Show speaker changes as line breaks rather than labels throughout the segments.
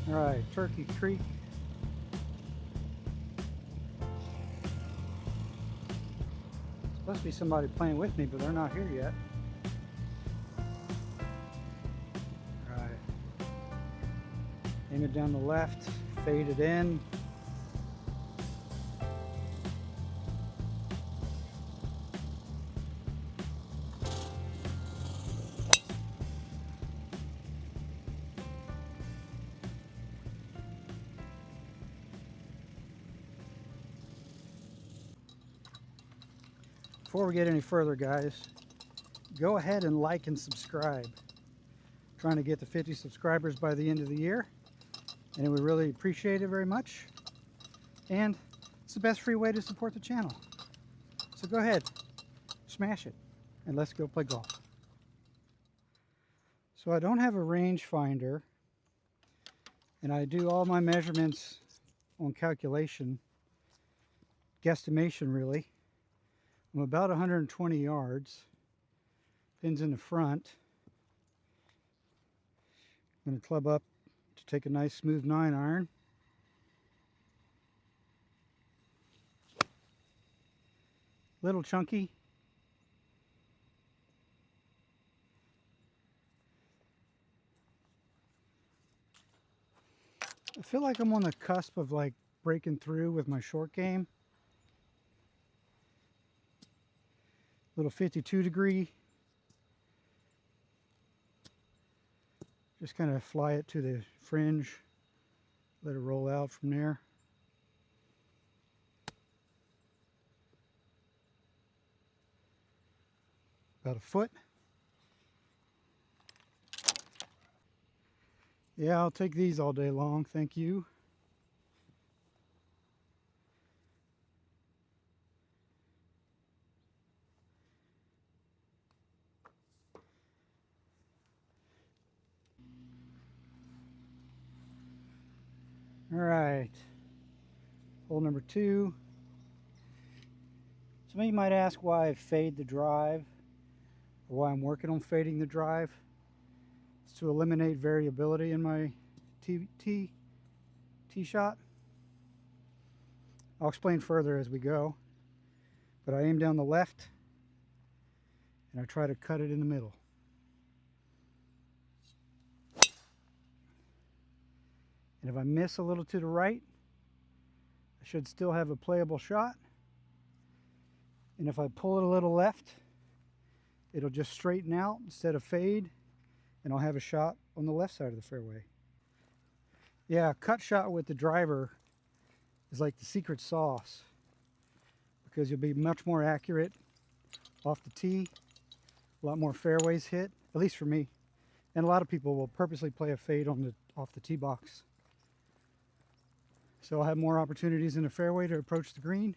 All right, Turkey Creek. Supposed to be somebody playing with me, but they're not here yet. All right. Aim it down the left, fade it in. Before we get any further, guys, go ahead and like and subscribe. Trying to get to 50 subscribers by the end of the year, and we really appreciate it very much. And it's the best free way to support the channel. So go ahead, smash it, and let's go play golf. So I don't have a rangefinder, and I do all my measurements on calculation, guesstimation really. I'm about 120 yards, pins in the front. I'm going to club up to take a nice smooth 9-iron. Little chunky. I feel like I'm on the cusp of like breaking through with my short game. Little 52 degree. Just kind of fly it to the fringe, let it roll out from there. About a foot. Yeah, I'll take these all day long, thank you. All right, hole number 2. Some of you might ask why I fade the drive, or why I'm working on fading the drive. It's to eliminate variability in my tee shot. I'll explain further as we go, but I aim down the left and I try to cut it in the middle. And if I miss a little to the right, I should still have a playable shot. And if I pull it a little left, it'll just straighten out instead of fade, and I'll have a shot on the left side of the fairway. Yeah, cut shot with the driver is like the secret sauce, because you'll be much more accurate off the tee, a lot more fairways hit, at least for me. And a lot of people will purposely play a fade off the tee box. So I'll have more opportunities in the fairway to approach the green,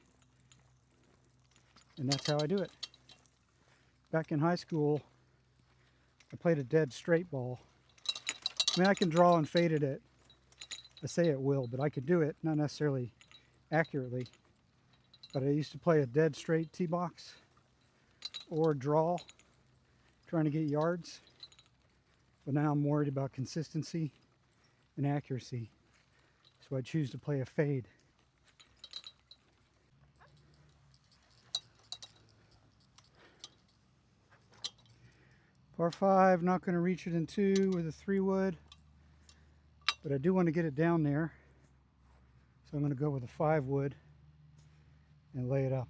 and that's how I do it. Back in high school, I played a dead straight ball. I mean, I can draw and fade it at, I say at will, but I could do it, not necessarily accurately. But I used to play a dead straight tee box or draw, trying to get yards. But now I'm worried about consistency and accuracy. So I choose to play a fade. Par 5, not going to reach it in 2 with a 3-wood, but I do want to get it down there. So I'm going to go with a 5-wood and lay it up.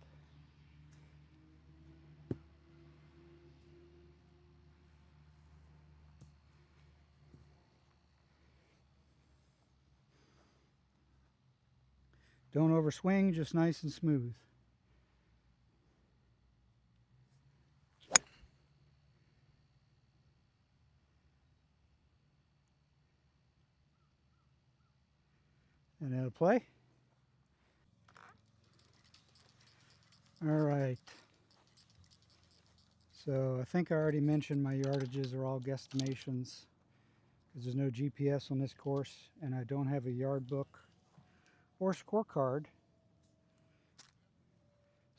Don't overswing, just nice and smooth. And that'll play. All right. So I think I already mentioned my yardages are all guesstimations, because there's no GPS on this course, and I don't have a yard book or scorecard.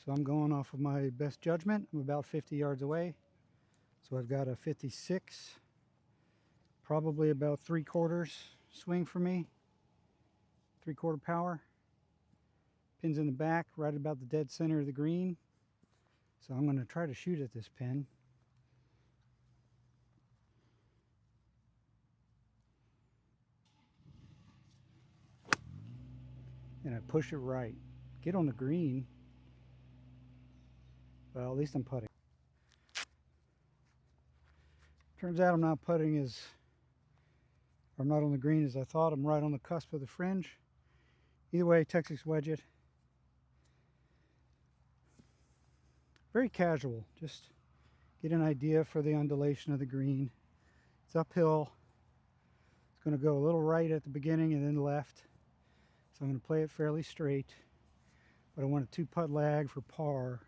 So I'm going off of my best judgment. I'm about 50 yards away. So I've got a 56, probably about 3/4 swing for me. 3/4 power. Pin's in the back, right about the dead center of the green. So I'm going to try to shoot at this pin. And I push it right. Get on the green. Well, at least I'm putting. Turns out I'm not putting as, or I'm not on the green as I thought. I'm right on the cusp of the fringe. Either way, Texas wedge it. Very casual, just get an idea for the undulation of the green. It's uphill. It's going to go a little right at the beginning and then left. So I'm going to play it fairly straight. But I want a 2-putt lag for par.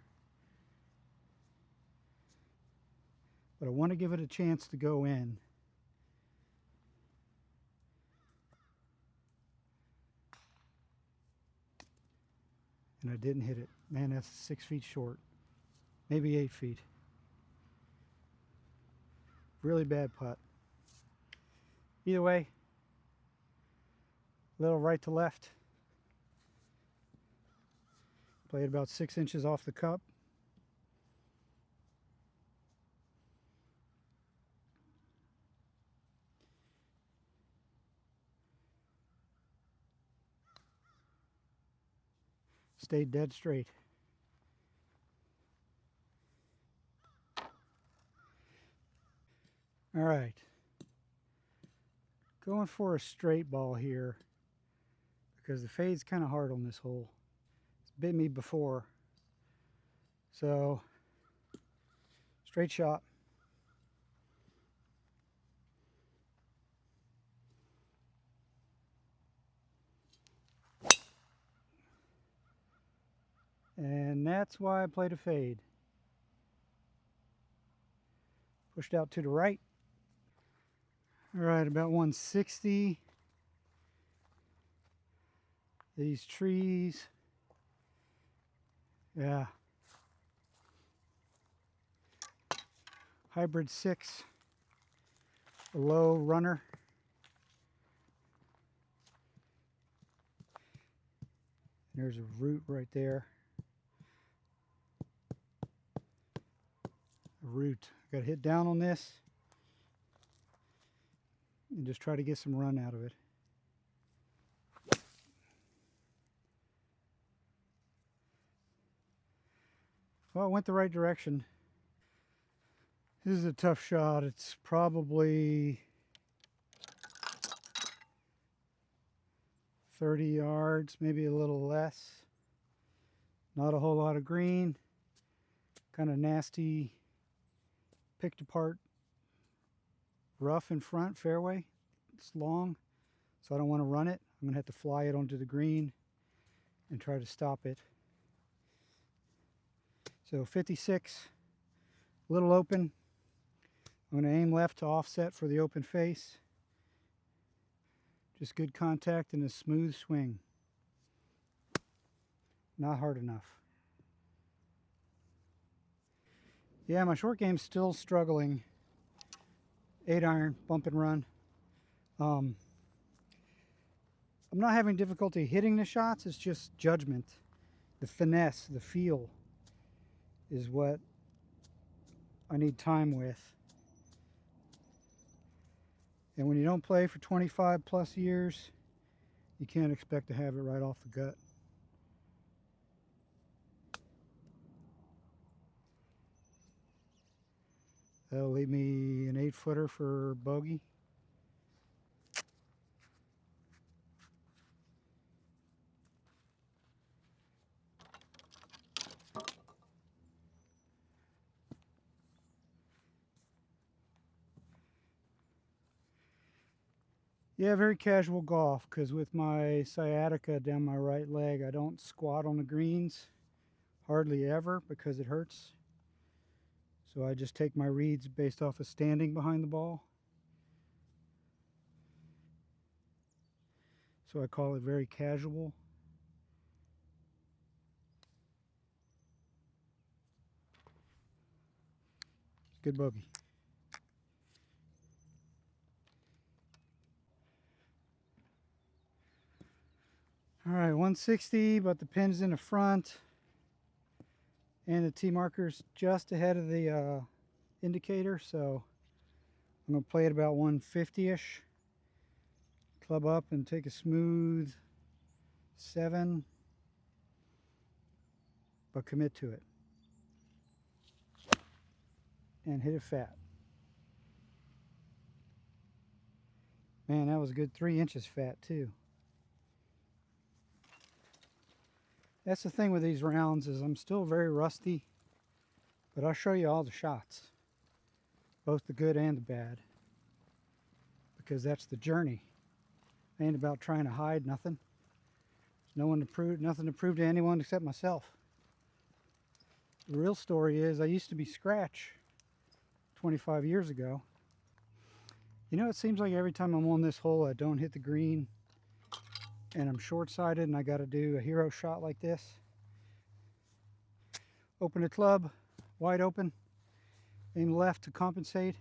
But I want to give it a chance to go in. And I didn't hit it. Man, that's 6 feet short. Maybe 8 feet. Really bad putt. Either way, little right to left. Played about 6 inches off the cup. Stayed dead straight. All right. Going for a straight ball here because the fade's kind of hard on this hole. It's bit me before. So, straight shot. And that's why I played a fade. Pushed out to the right. All right, about 160. These trees. Yeah. Hybrid 6. A low runner. There's a root right there. A root. Got to hit down on this and just try to get some run out of it. Well, it went the right direction. This is a tough shot. It's probably 30 yards, maybe a little less. Not a whole lot of green. Kind of nasty, picked apart rough in front fairway. It's long, so I don't want to run it. I'm going to have to fly it onto the green and try to stop it. So 56, a little open. I'm going to aim left to offset for the open face. Just good contact and a smooth swing. Not hard enough. Yeah, my short game's still struggling. 8-iron, bump and run. I'm not having difficulty hitting the shots, it's just judgment. The finesse, the feel is what I need time with. And when you don't play for 25 plus years, you can't expect to have it right off the gut. That'll leave me an 8-footer for bogey. Yeah, very casual golf, because with my sciatica down my right leg, I don't squat on the greens, hardly ever, because it hurts. So I just take my reads based off of standing behind the ball. So I call it very casual. Good bogey. All right, 160, but the pin's in the front and the T marker's just ahead of the indicator, so I'm going to play it about 150-ish. Club up and take a smooth 7, but commit to it. And hit it fat. Man, that was a good 3 inches fat too. That's the thing with these rounds is I'm still very rusty, but I'll show you all the shots, both the good and the bad, because that's the journey. It ain't about trying to hide nothing. There's nothing to prove to anyone except myself. The real story is I used to be scratch 25 years ago. You know, it seems like every time I'm on this hole I don't hit the green and I'm short-sighted and I got to do a hero shot like this. Open the club, wide open, aim left to compensate,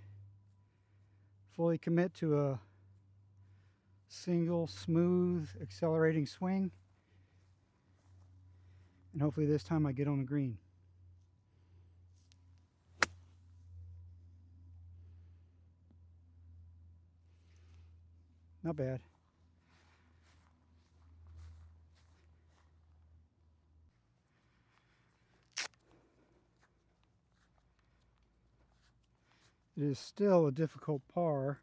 fully commit to a single smooth accelerating swing, and hopefully this time I get on the green. Not bad. It is still a difficult par,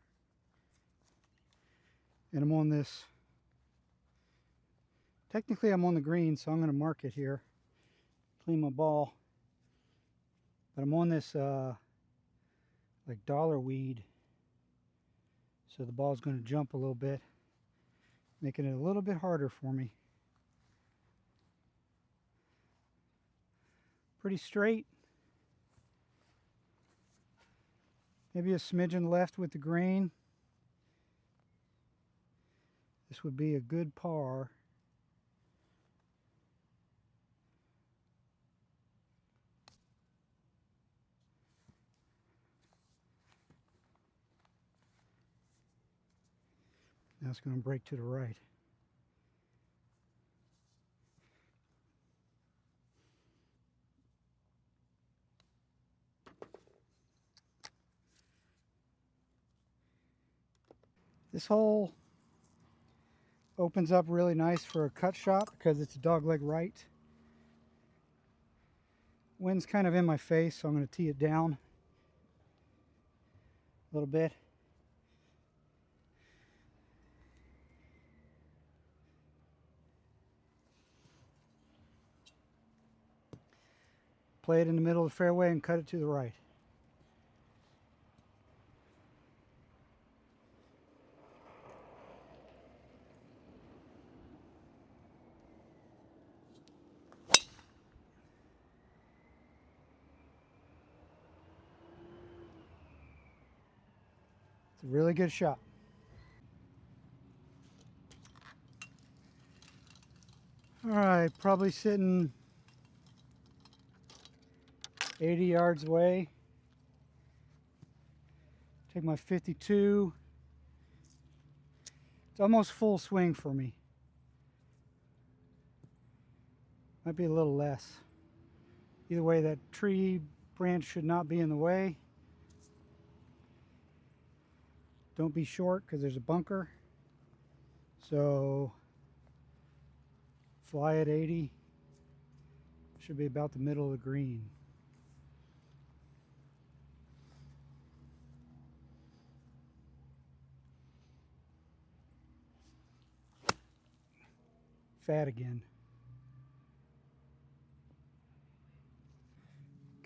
and I'm on this, technically I'm on the green, so I'm going to mark it here, clean my ball, but I'm on this like dollar weed, so the ball's going to jump a little bit, making it a little bit harder for me. Pretty straight. Maybe a smidgen left with the grain. This would be a good par. Now it's going to break to the right. This hole opens up really nice for a cut shot because it's a dogleg right. Wind's kind of in my face, so I'm going to tee it down a little bit. Play it in the middle of the fairway and cut it to the right. It's a really good shot. All right, probably sitting 80 yards away. Take my 52. It's almost full swing for me. Might be a little less. Either way, that tree branch should not be in the way. Don't be short because there's a bunker. So fly at 80. Should be about the middle of the green. Fat again.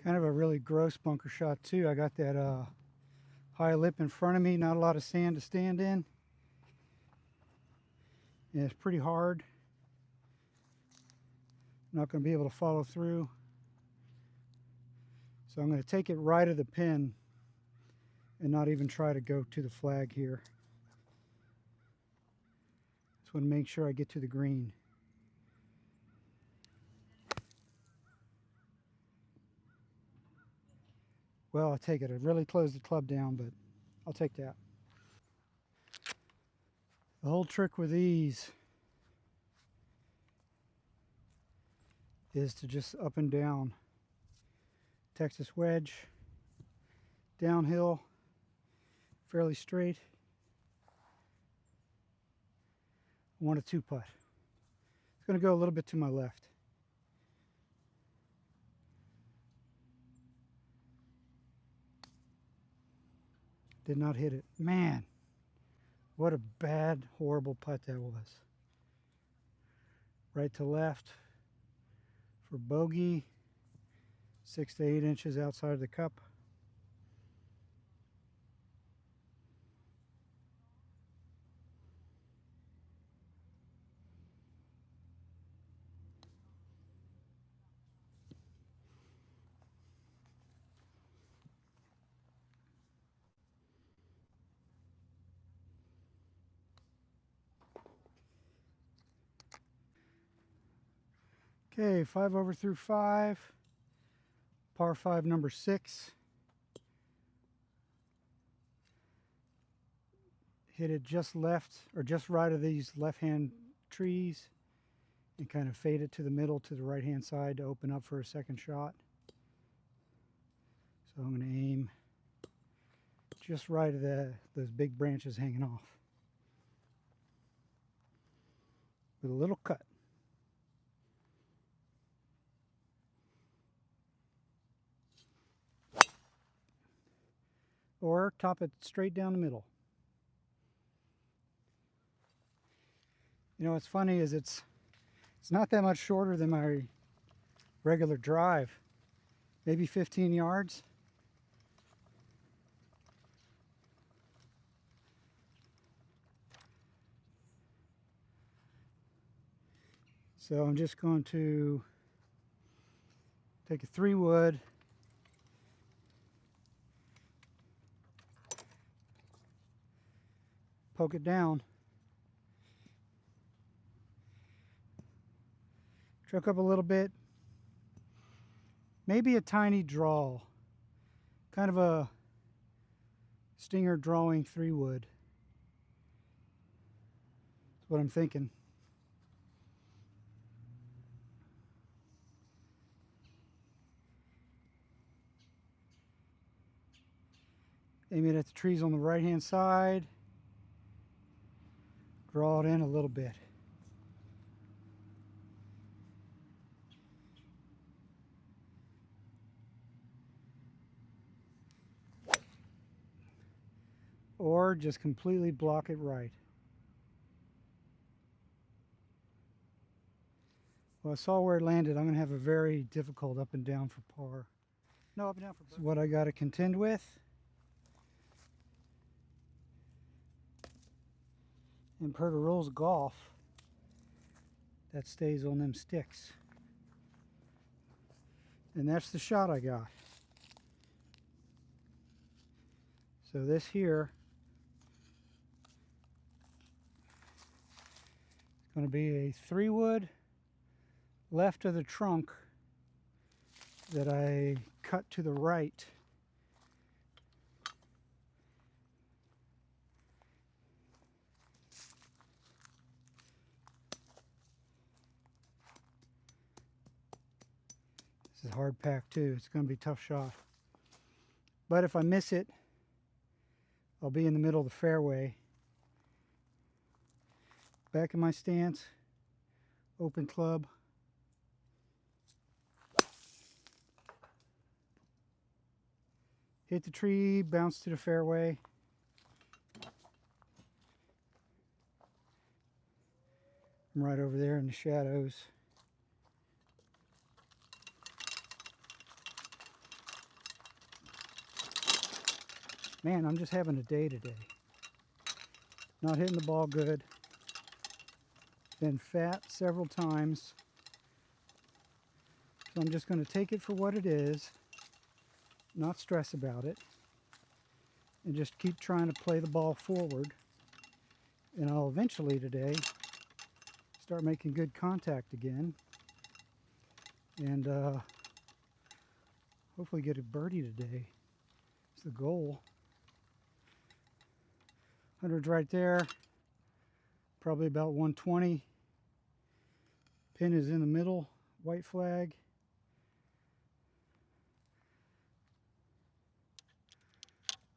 Kind of a really gross bunker shot too. I got that high lip in front of me, not a lot of sand to stand in. And it's pretty hard. I'm not going to be able to follow through. So I'm going to take it right of the pin and not even try to go to the flag here. Just want to make sure I get to the green. Well, I'll take it. I really closed the club down, but I'll take that. The whole trick with these is to just up and down. Texas wedge, downhill, fairly straight. I want a 2-putt. It's going to go a little bit to my left. Did not hit it. Man, what a bad, horrible putt that was. Right to left for bogey, 6 to 8 inches outside of the cup. Okay, 5 over through 5, par 5 number 6. Hit it just left or just right of these left-hand trees and kind of fade it to the middle to the right-hand side to open up for a second shot. So I'm going to aim just right of those big branches hanging off with a little cut. Or top it straight down the middle. You know what's funny is it's not that much shorter than my regular drive, maybe 15 yards. So I'm just going to take a 3-wood, poke it down, choke up a little bit, maybe a tiny draw, kind of a stinger drawing 3-wood. That's what I'm thinking. Aim it at the trees on the right hand side, draw it in a little bit. Or just completely block it right. Well, I saw where it landed. I'm going to have a very difficult up and down for par. No, up and down for par. That's what I got to contend with. And per the rules of golf, that stays on them sticks. And that's the shot I got. So this here is going to be a 3-wood left of the trunk that I cut to the right. This is hard pack too. It's going to be a tough shot. But if I miss it, I'll be in the middle of the fairway. Back in my stance, open club. Hit the tree, bounce to the fairway. I'm right over there in the shadows. Man, I'm just having a day today. Not hitting the ball good. Been fat several times. So I'm just going to take it for what it is, not stress about it, and just keep trying to play the ball forward. And I'll eventually today start making good contact again. And hopefully get a birdie today. It's the goal. 100's right there, probably about 120. Pin is in the middle, white flag.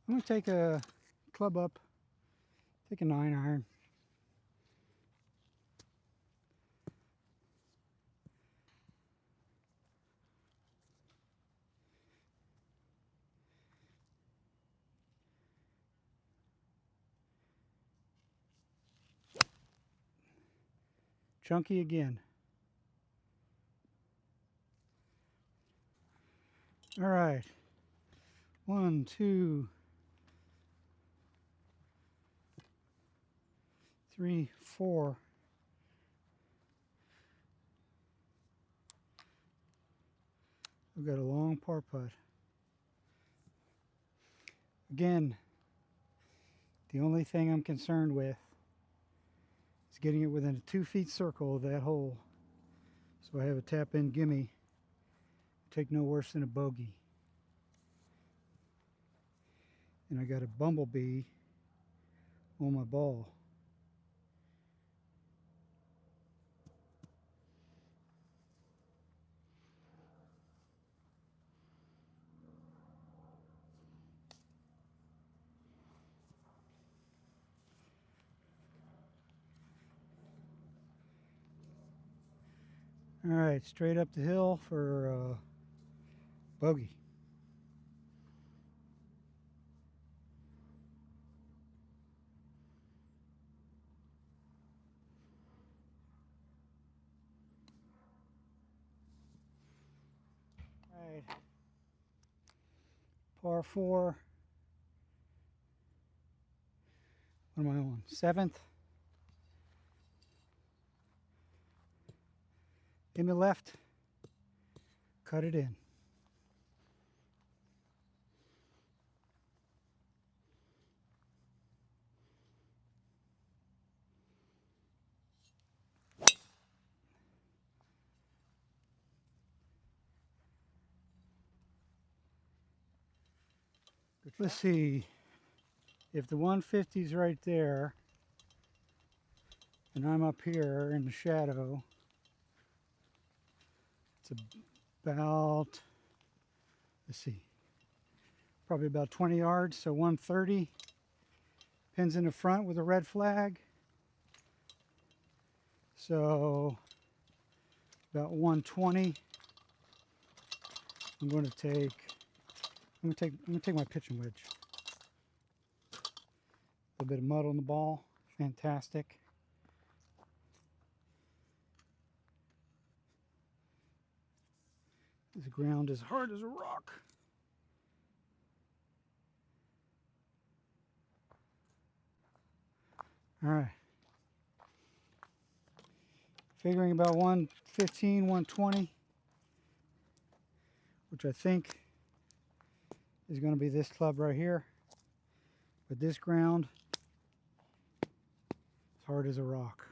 I'm going to take a club up, take a 9-iron. Chunky again. All right. 1, 2, 3, 4. We've got a long par putt. Again, the only thing I'm concerned with is getting it within a 2-foot circle of that hole. So I have a tap-in gimme. Take no worse than a bogey. And I got a bumblebee on my ball. All right, straight up the hill for bogey. All right, par 4. What am I on? 7th. In the left, cut it in. Let's see, if the 150's right there, and I'm up here in the shadow, it's about, let's see, probably about 20 yards, so 130. Pins in the front with a red flag. So about 120. I'm going to take my pitching wedge. A little bit of mud on the ball. Fantastic. This ground is hard as a rock. All right. Figuring about 115, 120, which I think is going to be this club right here. But this ground is hard as a rock.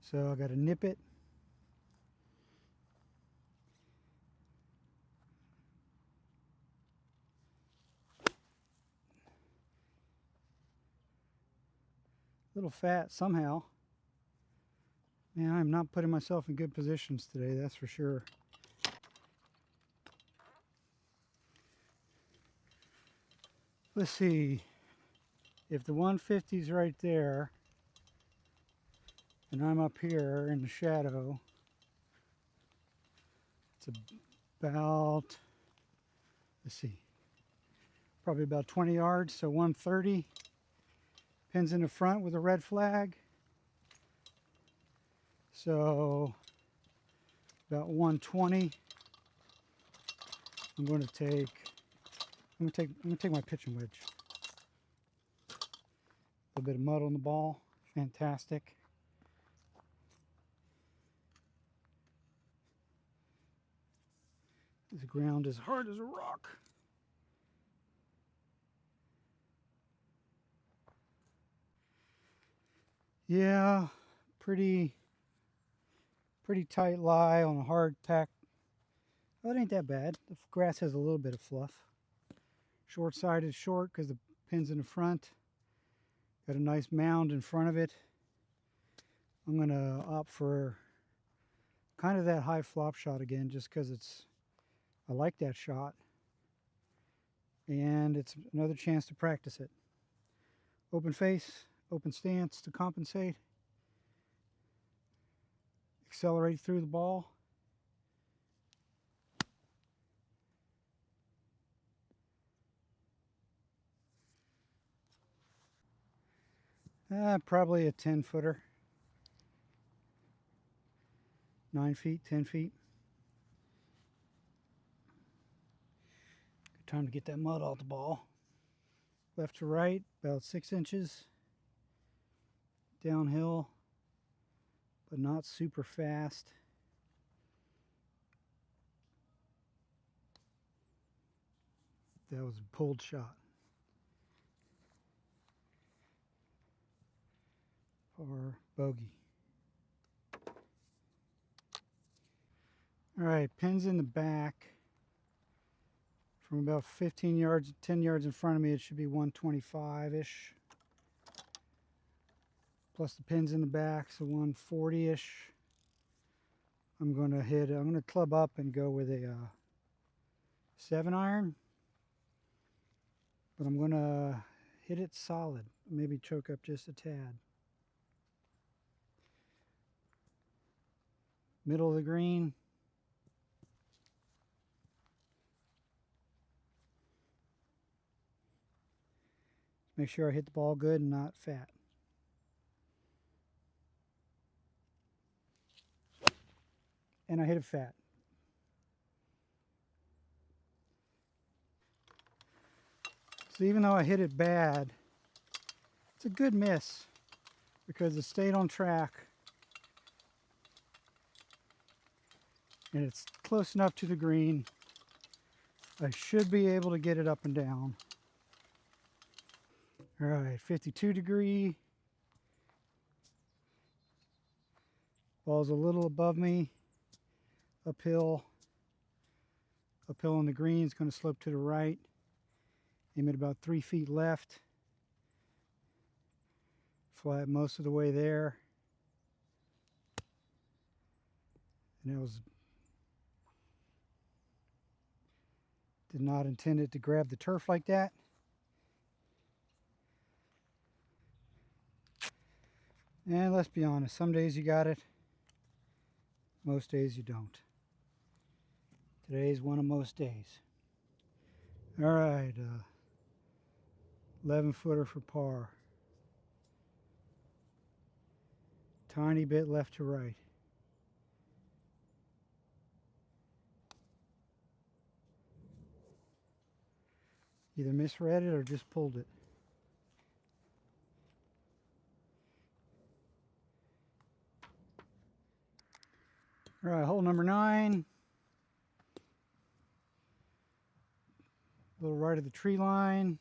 So I got to nip it. A little fat somehow. Man, I'm not putting myself in good positions today, that's for sure. Let's see, if the 150's right there, and I'm up here in the shadow, it's about, let's see, probably about 20 yards, so 130. Pins in the front with a red flag. So about 120. I'm going to take my pitching wedge. A little bit of mud on the ball. Fantastic. This ground is hard as a rock. Yeah, pretty tight lie on a hard pack. Oh, it ain't that bad. The grass has a little bit of fluff. Short side is short because the pin's in the front. Got a nice mound in front of it. I'm going to opt for kind of that high flop shot again, just because I like that shot. And it's another chance to practice it. Open face, open stance to compensate. Accelerate through the ball. Probably a 10-footer. 9 feet, 10 feet. Good time to get that mud off the ball. Left to right, about 6 inches. Downhill, but not super fast. That was a pulled shot. For bogey. All right, pins in the back. From about 15 yards, 10 yards in front of me, it should be 125-ish. Plus the pins in the back, so 140-ish. I'm going to club up and go with a 7-iron. But I'm going to hit it solid. Maybe choke up just a tad. Middle of the green. Make sure I hit the ball good and not fat. And I hit it fat. So even though I hit it bad, it's a good miss because it stayed on track and it's close enough to the green. I should be able to get it up and down. All right, 52 degree. Ball's a little above me. Uphill. Uphill on the green. It's going to slope to the right. Aim it about 3 feet left. Flat most of the way there. And did not intend it to grab the turf like that. And let's be honest, some days you got it, most days you don't. Today's one of most days. All right, 11-footer for par. Tiny bit left to right. Either misread it or just pulled it. All right, hole number 9. A little right of the tree line.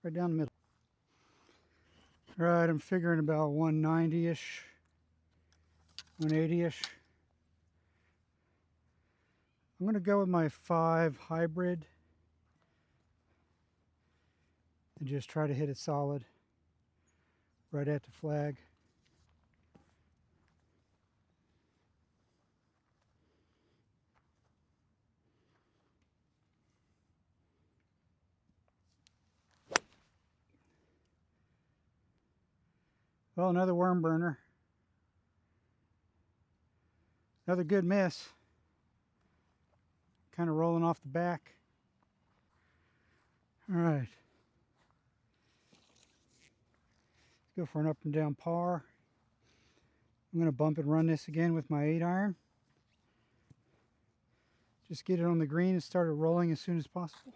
Right down the middle. All right, I'm figuring about 190-ish, 180-ish. I'm going to go with my 5 hybrid and just try to hit it solid right at the flag. Well, another worm burner. Another good miss. Kind of rolling off the back. All right. Let's go for an up and down par. I'm going to bump and run this again with my 8-iron. Just get it on the green and start it rolling as soon as possible.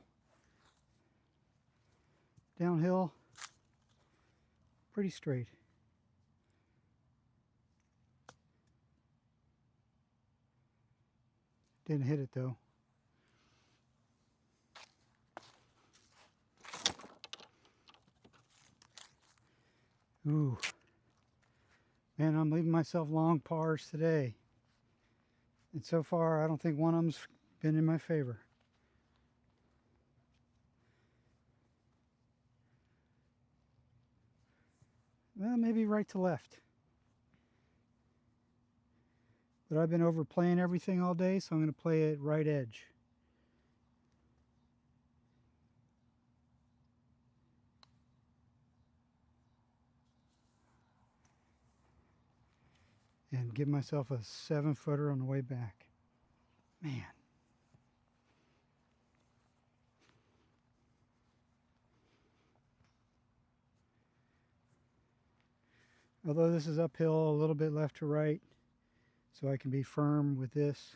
Downhill. Pretty straight. Didn't hit it though. Ooh. Man, I'm leaving myself long pars today. And so far, I don't think one of them's been in my favor. Well, maybe right to left. But I've been overplaying everything all day, so I'm going to play it right edge. And give myself a 7-footer on the way back. Man. Although this is uphill a little bit left to right, so I can be firm with this.